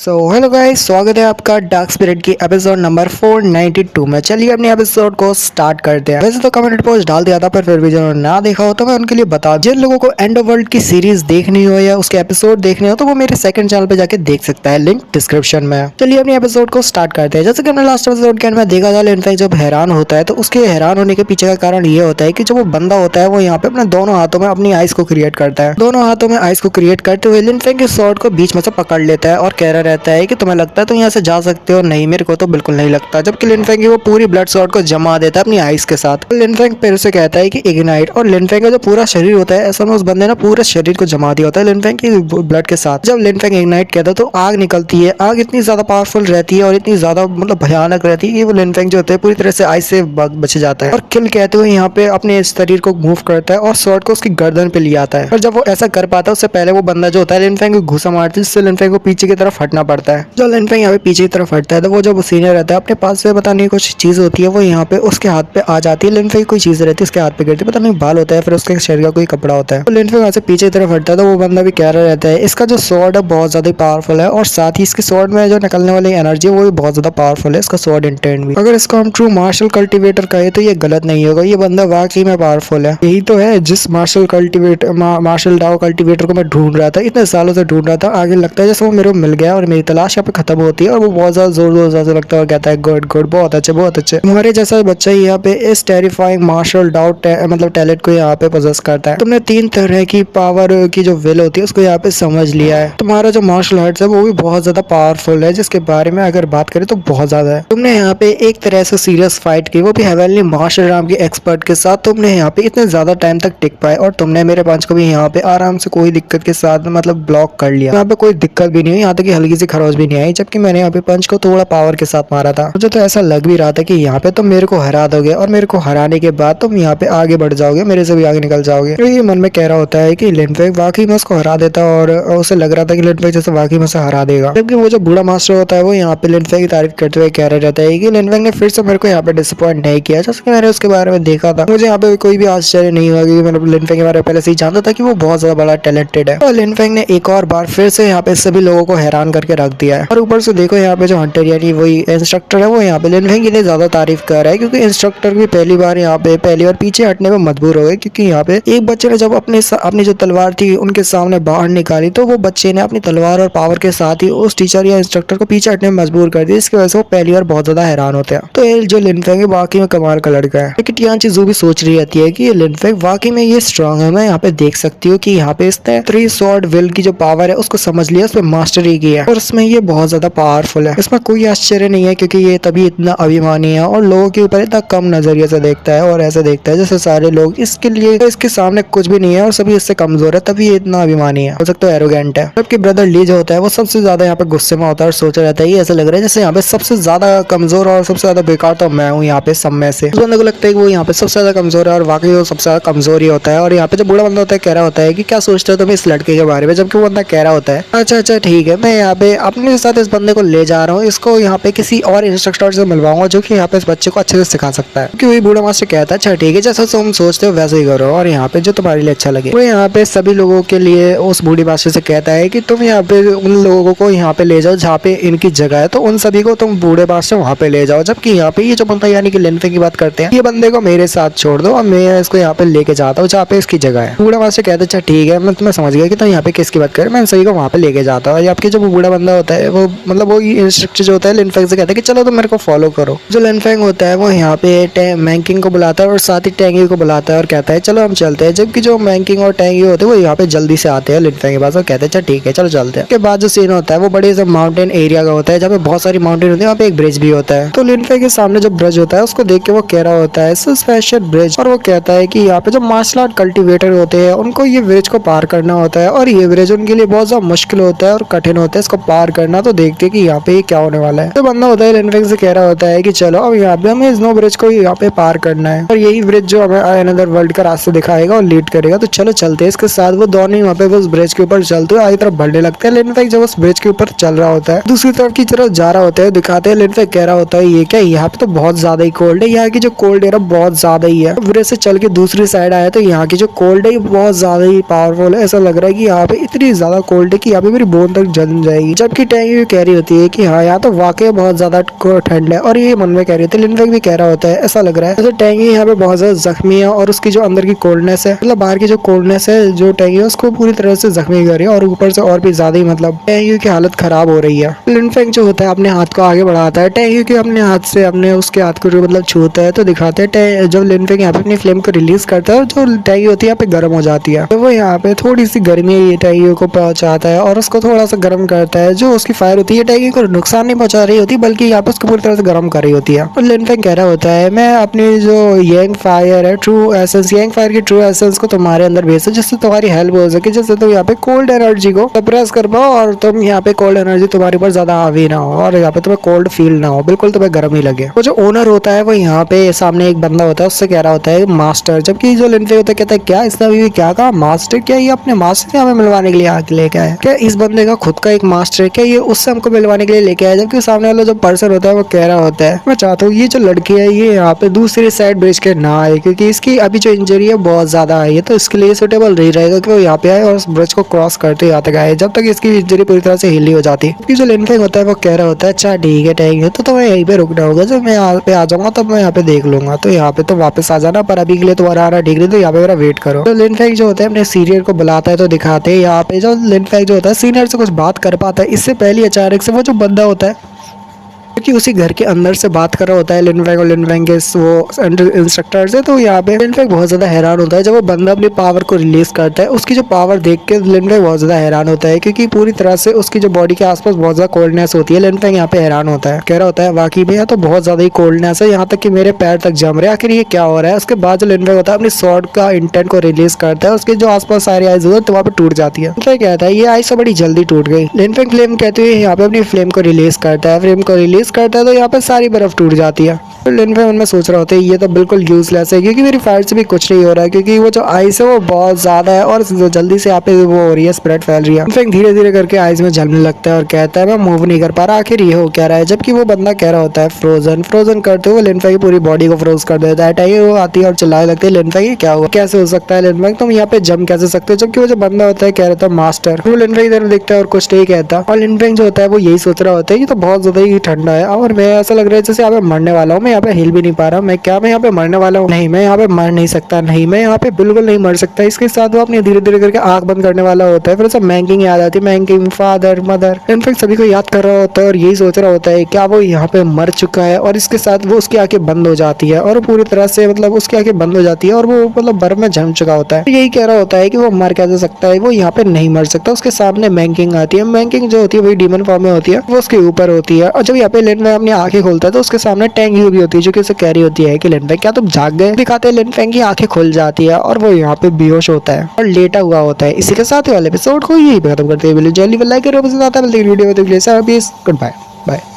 Hello guys, स्वागत है आपका डार्क स्पिरिट की एपिसोड नंबर 492 में। चलिए अपने एपिसोड को स्टार्ट करते हैं। वैसे तो कमेंट पोस्ट डाल दिया था, पर फिर भी जिन्होंने ना देखा हो तो मैं उनके लिए बता, जिन लोगों को एंड ऑफ वर्ल्ड की सीरीज देखनी हो या उसके एपिसोड देखने हो तो वो मेरे सेकंड चैनल पे जाके देख सकता है, लिंक डिस्क्रिप्शन में। चलिए अपने एपिसोड को स्टार्ट करते हैं। जैसे कि हमने लास्ट एपिसोड के अंदर में देखा था, लिनफेंग जब हैरान होता है तो उसके हैरान होने के पीछे का कारण ये होता है कि जो वो बंदा होता है वो यहाँ पे अपने दोनों हाथों में अपनी आइस को क्रिएट करता है। दोनों हाथों में आइस को क्रिएट करते हुए लिनफेंग के स्वॉर्ड को बीच में से पकड़ लेता है और कह रहा रहता है कि तुम्हें लगता है तो यहाँ से जा सकते हो। नहीं, मेरे को तो बिल्कुल नहीं लगता। जबकि लिनफेंग वो पूरी ब्लड स्वॉर्ड को जमा देता है अपनी आइस के साथ। लिनफेंग फिर से कहता है कि इग्नाइट, और लिनफेंग का जो पूरा शरीर होता है, ऐसा में उस बंदे ने पूरे शरीर को जमा दिया होता है लिनफेंग की ब्लड के साथ। जब लिनफेंग इग्नाइट कहता है तो आग निकलती है। आग इतनी ज्यादा पावरफुल रहती है और इतनी ज्यादा भयानक रहती है कि वो लिनफेंग जो होता है पूरी तरह से आइस से बच जाता है और किल कहते हुए यहाँ पे अपने शरीर को मूव करता है और स्वॉर्ड को उसकी गर्दन पे ले आता है। और जब वो ऐसा कर पाता है उससे पहले वो बंदा जो होता है लिनफेंग को घुसा मारता है, जिससे लिनफेंग को पीछे की तरफ हटना पड़ता है। जो लिनफेंग यहाँ पे पीछे की तरफ हटता है तो वो जो सीनियर रहता है अपने पास से पता नहीं कुछ चीज होती है, वो यहाँ पे उसके हाथ पे आ जाती है। लिनफेंग कोई चीज रहती है उसके हाथ पे गिरती है, पता नहीं बाल होता है फिर उसके शरीर का कोई कपड़ा होता है। तो लिनफेंग वहां से पीछे की तरफ हटता है तो वो बंदा भी कह रहा रहता है इसका जो स्वॉर्ड है बहुत ज्यादा पावरफुल है और साथ ही इसके स्वॉर्ड में जो निकलने वाली एनर्जी है वो भी बहुत ज्यादा पावरफुल है, इसका स्वॉर्ड इंटेंट भी। अगर इसको हम ट्रू मार्शल कल्टिवेटर कहे तो ये गलत नहीं होगा, ये बंदा वाकई में पावरफुल है। यही तो है जिस मार्शल डाओ कल्टिवेटर को मैं ढूंढ रहा था, इतने सालों से ढूंढ रहा था। आगे लगता है जैसे वो मेरे को मिल गया और मेरी तलाश यहाँ पे खत्म होती है। और वो बहुत ज्यादा जोर जोर से लगता है और कहता है गुड गुड, बहुत अच्छे बहुत अच्छे। तुम्हारे जैसा बच्चा यहाँ पे इस टेरिफाइंग मार्शल डाउ मतलब टैलेंट को यहाँ पे पोजेस करता है। तुमने 3 तरह की पावर की जो विल होती है उसको यहाँ पे समझ लिया है। तुम्हारा जो मार्शल आर्ट्स है वो भी बहुत ज्यादा पावरफुल है, जिसके बारे में अगर बात करें तो बहुत ज्यादा है। तुमने यहाँ पे एक तरह से सीरियस फाइट की, वो भी हेवनली मार्शल आर्ट के एक्सपर्ट के साथ। तुमने यहाँ पे इतने ज्यादा टाइम तक टिक पाए और तुमने मेरे पंच को भी यहाँ पे आराम से कोई दिक्कत के साथ मतलब ब्लॉक कर लिया। यहाँ पे कोई दिक्कत भी नहीं हुई, यहाँ तक कि हल्की सी खरोच भी नहीं आई, जबकि मैंने यहाँ पे पंच को थोड़ा पावर के साथ मारा था। मुझे तो ऐसा लग भी रहा था कि यहाँ पे तुम मेरे को हरा दोगे और मेरे को हराने के बाद तुम यहाँ पे आगे बढ़ जाओगे, मेरे से भी आगे निकल जाओगे। तो ये मन में कह रहा होता है कि लिनफेंग वाकई में उसको हरा देता और उसे लग रहा था कि लिनफेंग जैसे वाकई में से हरा देगा। जबकि वो जो बूढ़ा मास्टर होता है वो यहाँ पे लिनफेंग की तारीफ करते हुए कह रहा रहता है कि लिनफेंग ने फिर से मेरे को यहाँ पे डिसअपॉइंट नहीं किया। जैसे कि मैंने उसके बारे में देखा था, मुझे यहाँ पे कोई भी आश्चर्य नहीं हुआ क्योंकि मैंने लिनफेंग के बारे में पहले से ही जानता था कि वो बहुत ज्यादा बड़ा टैलेंटेड है। और लिनफेंग ने एक और बार फिर से यहाँ पे सभी लोगों को हैरान करके रख दिया है। और ऊपर से देखो यहाँ पे जो हंटर यानी वही इंस्ट्रक्टर है वो यहाँ पे लिनफेंग की ज्यादा तारीफ कर रहा है, क्योंकि इंस्ट्रक्टर भी पहली बार पीछे हटने में मजबूर हो गए। क्योंकि यहाँ पे एक बच्चे ने जब अपनी जो तलवार थी उनके सामने बाहर निकाली तो वो बच्चे ने अपनी तलवार और पावर के साथ ही उस टीचर या इंस्ट्रक्टर को पीछे हटने में मजबूर कर दिया, इसकी वजह से वो पहली बार बहुत ज्यादा हैरान होते हैं। तो ये जो लिनफेंग है वाकई में कमाल का लड़का है। लेकिन यहाँ चीज भी सोच रही रहती है कि ये लिनफेंग वाकई में ये स्ट्रॉन्ग है। मैं यहाँ पे देख सकती हूँ कि यहाँ पे इसने 3 स्वॉर्ड विल की जो पावर है उसको समझ लिया, उसमें मास्टरी की है और उसमें ये बहुत ज्यादा पावरफुल है। इसमें कोई आश्चर्य नहीं है क्योंकि ये तभी इतना अभिमानी है और लोगों के ऊपर इतना कम नजरिए से देखता है और ऐसे देखता है जैसे सारे लोग इसके लिए इसके सामने कुछ भी नहीं है और सभी इससे कमजोर है, तभी ये इतना अभिमानी है, हो सकता है एरोगेंट है। जबकि ब्रदर ली जो होता है वो सबसे ज्यादा यहाँ पे गुस्से में होता है और सोचा रहता है ऐसा लग रहा है जैसे यहाँ पे सबसे ज्यादा कमजोर और सबसे ज्यादा बेकार तो मैं हूँ यहाँ पे सब में से। उस बंदे को लगता है कि वो यहाँ पे सबसे ज्यादा कमजोर है और वाकई वो सबसे ज्यादा कमजोर ही होता है। और यहाँ पे जो बूढ़ा बंदा होता है कह रहा होता है कि क्या सोचते हो तुम इस लड़के के बारे में, जबकि वो बंदा कह रहा होता है अच्छा अच्छा ठीक है, मैं यहाँ पे अपने साथ इस बंदे को ले जा रहा हूँ, इसको यहाँ पे किसी और इंस्ट्रक्टर से मिलवाऊंगा जो कि यहाँ पे इस बच्चे को अच्छे से सिखा सकता है। क्योंकि वही बूढ़ा मास्टर कहता है अच्छा ठीक है, जैसा तुम सोचते हो वैसे ही करो और यहाँ पे जो तुम्हारे लिए अच्छा लगे। वो यहाँ पे सभी लोगों के लिए उस बूढ़ी मास्टर से कहता है कि तुम यहाँ पे उन लोगों को यहाँ पे ले जाओ जहाँ पे इनकी जगह है, तो उन सभी को तुम बूढ़े मास्टर वहाँ पे ले जाओ। जबकि यहाँ पे ये जो बंदा यानी कि लिनफेंग की बात करते हैं, ये बंदे को मेरे साथ छोड़ दो और मैं इसको यहाँ पे लेके जाता हूँ जहाँ पे इसकी जगह है। बूढ़ा मास्टर कहता है अच्छा ठीक है, मैं तुम्हें समझ गया कि तुम यहाँ पे किसकी बात कर, मैं सही को वहाँ पे लेके जाता हूँ। आपके जो बूढ़ा बंदा होता है वो मतलब वो इंस्ट्रक्टर जो होता है लिनफेंग से कहता है कि चलो तुम मेरे को फॉलो करो। जो लिनफेंग होता है वो यहाँ पे मैंकिंग को बुलाता है और साथ ही टैंगी को बुलाता है और कहता है चलो हम चलते हैं। जबकि जो मैंकिंग और टैंगी होते हैं वो यहाँ पे जल्दी से आते हैं लिनफेंग के पास और कहते हैं अच्छा ठीक है चलो चलते हैं। उसके बाद जो सीन होता है वो बड़े से माउंटेन एरिया का होता है जहाँ पे बहुत सारी माउंटेन होती है, वहाँ पे एक ब्रिज भी होता है। तो लिनफेंग के सामने जो ब्रिज होता है उसको देख के वो कह रहा होता है स्पेशल ब्रिज, और वो कहता है कि यहाँ पे जो मार्शल आर्ट कल्टिवेटर होते हैं उनको ये ब्रिज को पार करना होता है और ये ब्रिज उनके लिए बहुत ज्यादा मुश्किल होता है और कठिन होता है इसको पार करना। तो देखते हैं कि यहाँ पे क्या होने वाला है। तो बंदा होता है लिनफेंग से कह रहा होता है कि चलो अब यहाँ पे हमें स्नो ब्रिज को यहाँ पे पार करना है और यही ब्रिज जो हमें अनदर वर्ल्ड का रास्ता दिखाएगा और लीड करेगा। तो चलो चलते हैं। इसके साथ वो दोनों ही वहाँ पे उस ब्रिज के ऊपर चलते हुए आगे तरफ बढ़ने लगते हैं। लिनफेंग जब उस ब्रिज के ऊपर चल रहा होता है दूसरी तरफ की तरफ जा रहा होता है, दिखाते हैं लिनफेंग कह रहा होता है ये क्या, यहाँ पे तो बहुत ज्यादा ही कोल्ड है, यहाँ की जो कोल्ड एयर बहुत ज्यादा ही है। ब्रिज से चल के दूसरी साइड आया तो यहाँ की जो कोल्ड है बहुत ज्यादा ही पावरफुल है। ऐसा लग रहा है कि यहाँ पे इतनी ज्यादा कोल्ड है कि यहाँ पे मेरी बोन तक जल जाएगी। जाएगी। जबकि टैंग कह रही होती है कि हाँ यहाँ तो वाकई बहुत ज्यादा ठंड है, और ये मन में कह रही होती है। लिनफेंग भी कह रहा होता है ऐसा लग रहा है जैसे टैंगी यहाँ पे बहुत ज्यादा जख्मी है, और उसकी जो अंदर की कोल्डनेस है, मतलब बाहर की जो कोल्डनेस है, जो टैंगी है उसको पूरी तरह से जख्मी कर रही है, और ऊपर से और भी ज्यादा ही मतलब टैंगी की हालत खराब हो रही है। लिनफेंग जो होता है अपने हाथ को आगे बढ़ाता है, टैंगी के अपने हाथ से अपने उसके हाथ को जो मतलब छूता है तो दिखाते हैं जब लिनफेंग यहाँ पे अपनी फ्लेम को रिलीज करता है, जो टैंगी होती है यहाँ पे गर्म हो जाती है, तो वो यहाँ पे थोड़ी सी गर्मी ये टैंगी को पहुंचाता है और उसको थोड़ा सा गर्म करता है। जो उसकी फायर होती है टैंगी को नुकसान नहीं पहुंचा रही होती, बल्कि यहाँ पे उसको पूरी तरह से गर्म कर रही होती है। और लिनफेंग कह रहा होता है मैं अपनी जो यंग फायर है ट्रू एसेंस, यंग फायर की ट्रू एसेंस को तुम्हारे अंदर भेजता, जिससे तुम्हारी हेल्प हो सके, जिससे तुम यहाँ पे कोल्ड एनर्जी को सप्रेस कर पाओ और तुम यहाँ पे कोल्ड एनर्जी तुम्हारे ऊपर ज्यादा हावी ना हो, और यहाँ पे तुम्हें कोल्ड फील ना हो, बिल्कुल तुम्हें गर्म ही लगे। वो जो ओनर होता है वो यहाँ पे सामने एक बंदा होता है, उससे कह रहा होता है मास्टर, जबकि जो लिनफेंग होता है कहता है क्या इसने अभी क्या कहा मास्टर, क्या ये अपने मास्टर से हमें मिलवाने के लिए आके लेके आया, क्या इस बंदे का खुद का एक मास्टर है, क्या ये उससे हमको मिलवाने के लिए लेके आया। जबकि सामने वाला जो पर्सन होता है वो कह रहा होता है मैं चाहता हूँ ये जो लड़की है ये यहाँ पे दूसरी साइड ब्रिज के ना आए, क्योंकि इसकी अभी जो इंजरी है बहुत ज्यादा है, ये तो इसके लिए सुटेबल नहीं रहेगा कि वो यहाँ पे आए और उस ब्रिज को क्रॉस करते यहाँ तक आए, जब तक इसकी इंजरी पूरी तरह से हिली हो जाती है। जो लिनफेंग होता है वो कह रहा होता है अच्छा ठीक है टैंग है, तो तुम्हें यहीं पे रुकना होगा, जब मैं यहाँ पे आ जाऊंगा तब मैं यहाँ पे देख लूंगा, तो यहाँ पे तो वापस आ जाना, पर अभी के लिए तुम्हारा आना ठीक नहीं, तो यहाँ पे मेरा वेट करो। तो लिनफेंग जो होता है अपने सीनियर को बुलाता है, तो दिखाते हैं यहाँ पे जो लिनफेंग जो होता है सीनियर से कुछ बात कर पाता है, इससे पहले अचानक से वो जो बंदा होता है क्योंकि उसी घर के अंदर से बात कर रहा होता है लिनफेंग, और लिनफेंग के वो इंस्ट्रक्टर से, तो यहाँ पे लिनफेंग बहुत ज्यादा हैरान होता है जब वो बंदा अपनी पावर को रिलीज करता है। उसकी जो पावर देख के लिनफेंग बहुत ज्यादा हैरान होता है, क्योंकि पूरी तरह से उसकी जो बॉडी के आसपास बहुत ज्यादा कोल्डनेस होती है। लिनफेंग यहाँ पे हैरान होता है, कह रहा होता है वाकई में यहाँ तो बहुत ज्यादा ही कोल्डनेस है, यहाँ तक कि मेरे पैर तक जम रहे हैं, आखिर ये क्या हो रहा है। उसके बाद जो लिनफेंग होता है अपनी स्वॉर्ड का इंटेंट को रिलीज करता है, उसके जो आसपास सारी आइज होती है तो वहाँ पे टूट जाती है। लिनफेंग कहता है ये आइज तो बड़ी जल्दी टूट गई। लिनफेंग फ्लेम कहते हुए यहाँ पे अपनी फ्लेम को रिलीज करता है, फ्लेम को रिलीज करता है तो यहाँ पे सारी बर्फ टूट जाती है। तो लिनफेंग उनमें सोच रहा होता है ये तो बिल्कुल यूजलेस है, क्योंकि मेरी फायर से भी कुछ नहीं हो रहा है, क्योंकि वो जो आइस है वो बहुत ज्यादा है और जल्दी से यहाँ पे वो हो रही है, स्प्रेड फैल रही है। लिनफेंग धीरे धीरे करके आइस में जलने लगता है और कहता है मैं मूव नहीं कर पा रहा, आखिर ये हो क्या रहा है। जबकि वो बंदा कह रहा होता है फ्रोजन, फ्रोजन करते हुए लिनफेंग की पूरी बॉडी को फ्रोज कर देता है। टाइगर वो आती है और चिल्लाने लगती है लिनफेंग ये क्या हुआ, कैसे हो सकता है लिनफेंग तुम यहाँ पे जम कैसे सकते हो। जबकि वो जो बंदा होता है कह रहा था मास्टर, वो लिनफेंग इधर देखता है और कुछ नहीं कहता, और लिनफेंग जो होता है वो यही सोच रहा होता है ये तो बहुत ज्यादा ही ठंडा है और मैं ऐसा लग रहा है जैसे यहाँ पे मरने वाला हूँ, मैं यहाँ पे हिल भी नहीं पा रहा, मैं क्या मैं यहाँ पे मरने वाला हूँ, नहीं मैं यहाँ पे मर नहीं सकता, नहीं मैं यहाँ पे बिल्कुल नहीं मर सकता। इसके साथ वो अपनी धीरे धीरे करके आंख बंद करने वाला होता है, फिर सब मैंकिंग याद आती है, मैंकिंग फादर मदर, इनफैक्ट सभी को याद कर रहा होता है और यही सोच रहा होता है क्या वो यहाँ पे मर चुका है। और इसके साथ वो उसकी आंखें बंद हो जाती है और पूरी तरह से मतलब उसकी आंखें बंद हो जाती है और वो मतलब बर्फ में जम चुका होता है। यही कह रहा होता है कि वो मर कैसे सकता है, वो यहाँ पे नहीं मर सकता। उसके सामने मैंकिंग आती है, मैंकिंग जो होती है वही डीमन फॉर्म में होती है, वो उसके ऊपर होती है। और जब यहाँ पे लिनफेंग अपनी आंखें खोलता है तो उसके सामने टैंगी भी होती है जो कि उसे कह रही होती है कि लिनफेंग क्या तुम जाग गए। दिखाते हैं लिनफेंग की आंखें खुल जाती है और वो यहाँ पे बेहोश होता है और लेटा हुआ होता है। इसी के साथ वाले एपिसोड को यही खत्म करते हैं। वीडियो जल्दी लाइक करो, पसंद आता है वीडियो में, गुड बाय बाय।